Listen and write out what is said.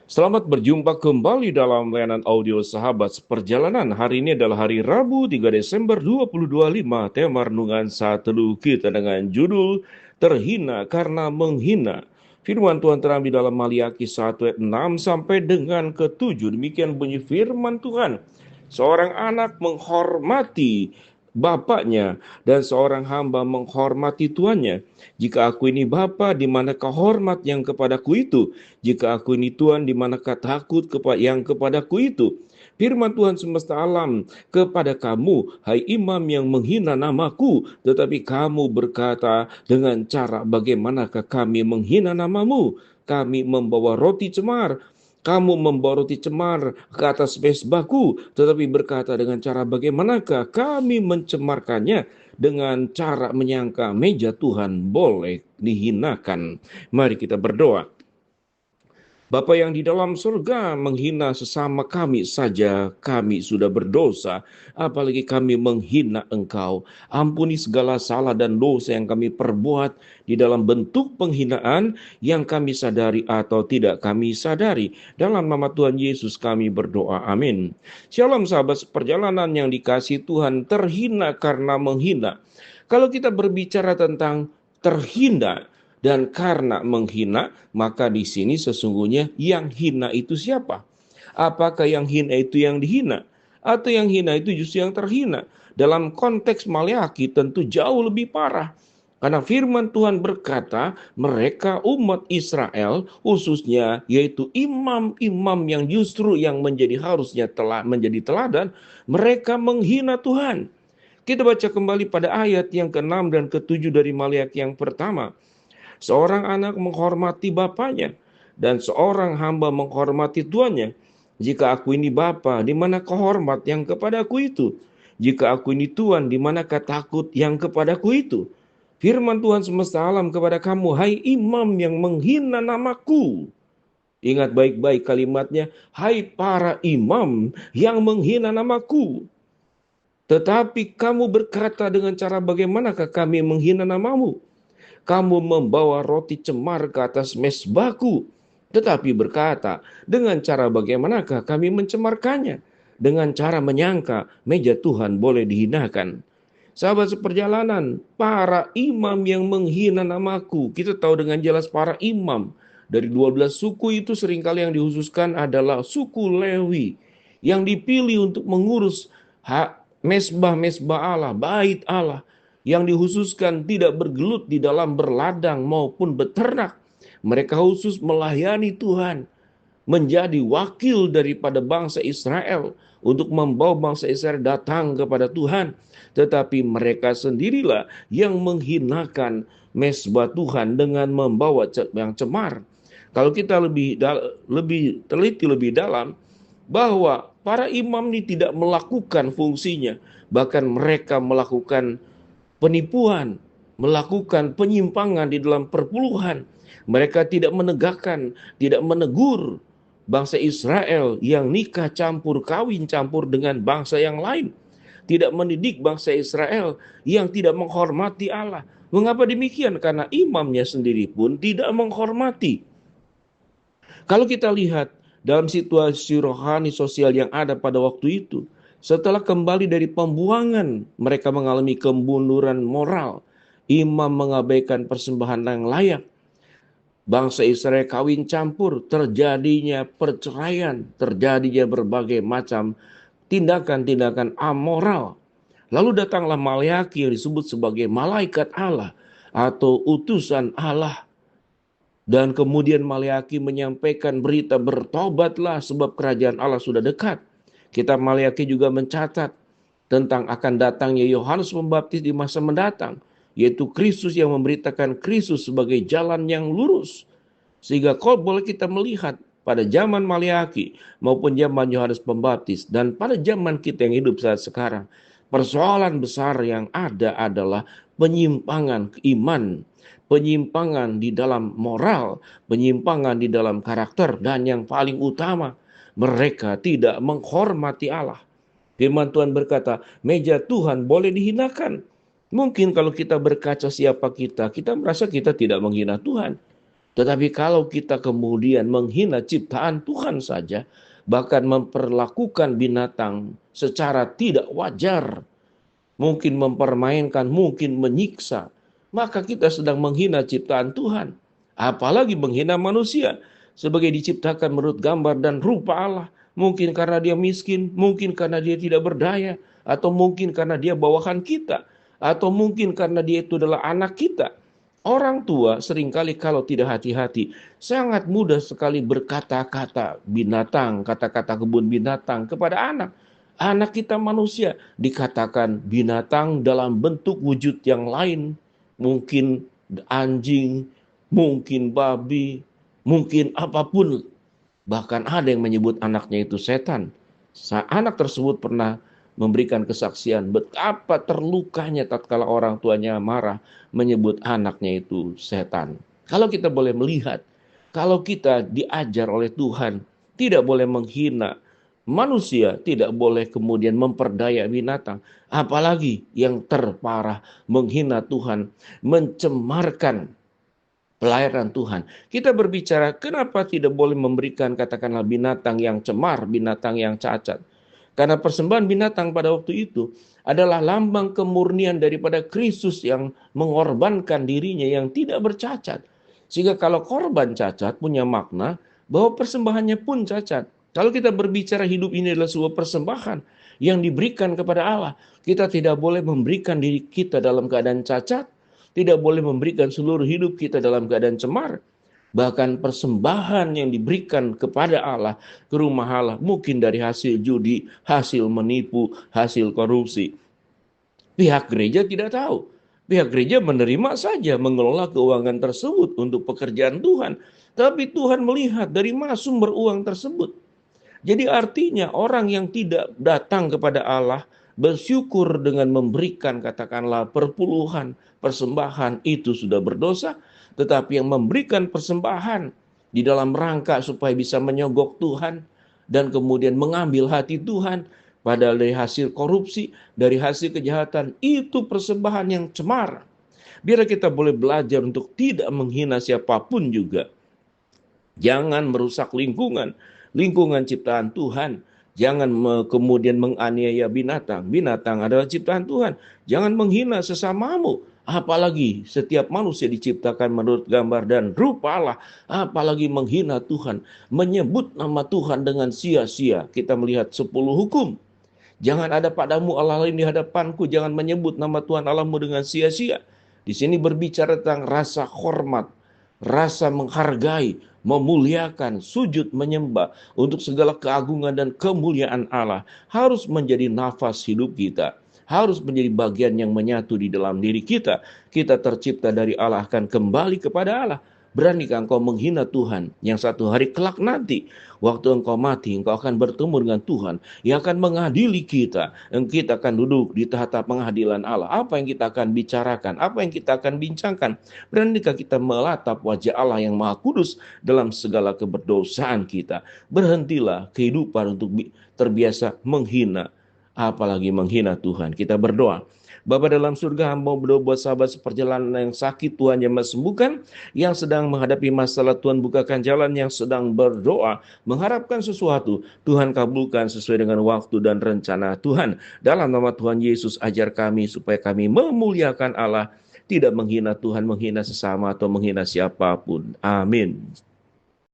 Selamat berjumpa kembali dalam layanan audio Sahabat Seperjalanan. Hari ini adalah hari Rabu 3 Desember 2025. Tema renungan saat teduh kita dengan judul Terhina Karena Menghina. Firman Tuhan terambil dalam Maliaki 1 ayat 6 sampai dengan ke-7. Demikian bunyi firman Tuhan. Seorang anak menghormati bapaknya dan seorang hamba menghormati tuannya. Jika aku ini bapa, di manakah hormat yang kepadaku itu? Jika aku ini Tuhan, di manakah takut yang kepadaku itu? Firman Tuhan semesta alam kepada kamu, hai imam yang menghina namaku, tetapi kamu berkata dengan cara bagaimanakah kami menghina namamu? Kami membawa roti cemar. Kamu membawa roti cemar ke atas mezbahku, tetapi berkata dengan cara bagaimanakah kami mencemarkannya? Dengan cara menyangka meja Tuhan boleh dihinakan. Mari kita berdoa. Bapa yang di dalam surga, menghina sesama kami saja kami sudah berdosa, apalagi kami menghina Engkau. Ampuni segala salah dan dosa yang kami perbuat di dalam bentuk penghinaan yang kami sadari atau tidak kami sadari. Dalam nama Tuhan Yesus kami berdoa, amin. Shalom sahabat perjalanan yang dikasihi Tuhan, terhina karena menghina. Kalau kita berbicara tentang terhina dan karena menghina, maka di sini sesungguhnya yang hina itu siapa? Apakah yang hina itu yang dihina? Atau yang hina itu justru yang terhina? Dalam konteks Maleaki tentu jauh lebih parah. Karena firman Tuhan berkata, mereka umat Israel khususnya, yaitu imam-imam yang justru yang harusnya menjadi teladan, mereka menghina Tuhan. Kita baca kembali pada ayat yang ke-6 dan ke-7 dari Maleaki yang pertama. Seorang anak menghormati bapaknya, dan seorang hamba menghormati tuannya. Jika aku ini bapa, di manakah hormat yang kepadaku itu? Jika aku ini tuan, di manakah takut yang kepadaku itu? Firman Tuhan semesta alam kepada kamu, hai imam yang menghina namaku. Ingat baik-baik kalimatnya, hai para imam yang menghina namaku. Tetapi kamu berkata dengan cara bagaimanakah kami menghina namamu? Kamu membawa roti cemar ke atas mezbahku, tetapi berkata, dengan cara bagaimanakah kami mencemarkannya? Dengan cara menyangka meja Tuhan boleh dihinakan. Sahabat seperjalanan, para imam yang menghina namaku, kita tahu dengan jelas para imam dari 12 suku itu seringkali yang dihususkan adalah suku Lewi yang dipilih untuk mengurus hak mesbah-mesbah Allah, bait Allah, yang dihususkan tidak bergelut di dalam berladang maupun beternak. Mereka khusus melayani Tuhan, menjadi wakil daripada bangsa Israel untuk membawa bangsa Israel datang kepada Tuhan. Tetapi mereka sendirilah yang menghinakan mesbah Tuhan dengan membawa yang cemar. Kalau kita lebih teliti lebih dalam, bahwa para imam ini tidak melakukan fungsinya, bahkan mereka melakukan penipuan, melakukan penyimpangan di dalam perpuluhan. Mereka tidak menegakkan, tidak menegur bangsa Israel yang nikah campur, kawin campur dengan bangsa yang lain. Tidak mendidik bangsa Israel yang tidak menghormati Allah. Mengapa demikian? Karena imamnya sendiri pun tidak menghormati. Kalau kita lihat dalam situasi rohani sosial yang ada pada waktu itu, setelah kembali dari pembuangan, mereka mengalami kemunduran moral. Imam mengabaikan persembahan yang layak. Bangsa Israel kawin campur, terjadinya perceraian, terjadinya berbagai macam tindakan-tindakan amoral. Lalu datanglah Maleaki yang disebut sebagai malaikat Allah atau utusan Allah. Dan kemudian Maleaki menyampaikan berita bertobatlah sebab kerajaan Allah sudah dekat. Kitab Maleaki juga mencatat tentang akan datangnya Yohanes Pembaptis di masa mendatang, yaitu Kristus yang memberitakan Kristus sebagai jalan yang lurus. Sehingga kalau boleh kita melihat pada zaman Maleaki maupun zaman Yohanes Pembaptis dan pada zaman kita yang hidup saat sekarang, persoalan besar yang ada adalah penyimpangan iman, penyimpangan di dalam moral, penyimpangan di dalam karakter, dan yang paling utama, mereka tidak menghormati Allah. Firman Tuhan berkata, meja Tuhan boleh dihinakan. Mungkin kalau kita berkaca siapa kita, kita merasa kita tidak menghina Tuhan. Tetapi kalau kita kemudian menghina ciptaan Tuhan saja, bahkan memperlakukan binatang secara tidak wajar, mungkin mempermainkan, mungkin menyiksa, maka kita sedang menghina ciptaan Tuhan. Apalagi menghina manusia sebagai diciptakan menurut gambar dan rupa Allah. Mungkin karena dia miskin, mungkin karena dia tidak berdaya, atau mungkin karena dia bawahan kita, atau mungkin karena dia itu adalah anak kita. Orang tua seringkali kalau tidak hati-hati sangat mudah sekali berkata-kata binatang, kata-kata kebun binatang kepada anak. Anak kita manusia dikatakan binatang dalam bentuk wujud yang lain. Mungkin anjing, mungkin babi, mungkin apapun. Bahkan ada yang menyebut anaknya itu setan. Anak tersebut pernah memberikan kesaksian betapa terlukanya tatkala orang tuanya marah menyebut anaknya itu setan. Kalau kita boleh melihat, kalau kita diajar oleh Tuhan, tidak boleh menghina manusia, tidak boleh kemudian memperdaya binatang, apalagi yang terparah menghina Tuhan, mencemarkan pelayanan Tuhan. Kita berbicara kenapa tidak boleh memberikan katakanlah binatang yang cemar, binatang yang cacat. Karena persembahan binatang pada waktu itu adalah lambang kemurnian daripada Kristus yang mengorbankan dirinya yang tidak bercacat. Sehingga kalau korban cacat punya makna bahwa persembahannya pun cacat. Kalau kita berbicara hidup ini adalah sebuah persembahan yang diberikan kepada Allah, kita tidak boleh memberikan diri kita dalam keadaan cacat, tidak boleh memberikan seluruh hidup kita dalam keadaan cemar. Bahkan persembahan yang diberikan kepada Allah, ke rumah Allah, mungkin dari hasil judi, hasil menipu, hasil korupsi. Pihak gereja tidak tahu. Pihak gereja menerima saja mengelola keuangan tersebut untuk pekerjaan Tuhan. Tapi Tuhan melihat dari mana sumber uang tersebut. Jadi artinya orang yang tidak datang kepada Allah, bersyukur dengan memberikan katakanlah perpuluhan, persembahan, itu sudah berdosa. Tetapi yang memberikan persembahan di dalam rangka supaya bisa menyogok Tuhan dan kemudian mengambil hati Tuhan, padahal dari hasil korupsi, dari hasil kejahatan, itu persembahan yang cemar. Biar kita boleh belajar untuk tidak menghina siapapun juga. Jangan merusak lingkungan ciptaan Tuhan. Jangan kemudian menganiaya binatang. Binatang adalah ciptaan Tuhan. Jangan menghina sesamamu. Apalagi setiap manusia diciptakan menurut gambar dan rupa Allah. Apalagi menghina Tuhan. Menyebut nama Tuhan dengan sia-sia. Kita melihat 10 hukum. Jangan ada padamu Allah lain di hadapanku. Jangan menyebut nama Tuhan Allahmu dengan sia-sia. Di sini berbicara tentang rasa hormat, rasa menghargai, memuliakan, sujud menyembah untuk segala keagungan dan kemuliaan Allah harus menjadi nafas hidup kita. Harus menjadi bagian yang menyatu di dalam diri kita. Kita tercipta dari Allah akan kembali kepada Allah. Beranikah engkau menghina Tuhan yang satu hari kelak nanti, waktu engkau mati, engkau akan bertemu dengan Tuhan yang akan mengadili kita. Dan kita akan duduk di tahta pengadilan Allah. Apa yang kita akan bicarakan, apa yang kita akan bincangkan. Beranikah kita melatap wajah Allah yang Maha Kudus dalam segala keberdosaan kita. Berhentilah kehidupan untuk terbiasa menghina, apalagi menghina Tuhan. Kita berdoa. Bapa dalam surga, hamba berdoa buat sahabat seperjalanan yang sakit, Tuhan yang sembuhkan, yang sedang menghadapi masalah, Tuhan bukakan jalan, yang sedang berdoa, mengharapkan sesuatu, Tuhan kabulkan sesuai dengan waktu dan rencana Tuhan. Dalam nama Tuhan Yesus, ajar kami supaya kami memuliakan Allah, tidak menghina Tuhan, menghina sesama, atau menghina siapapun. Amin.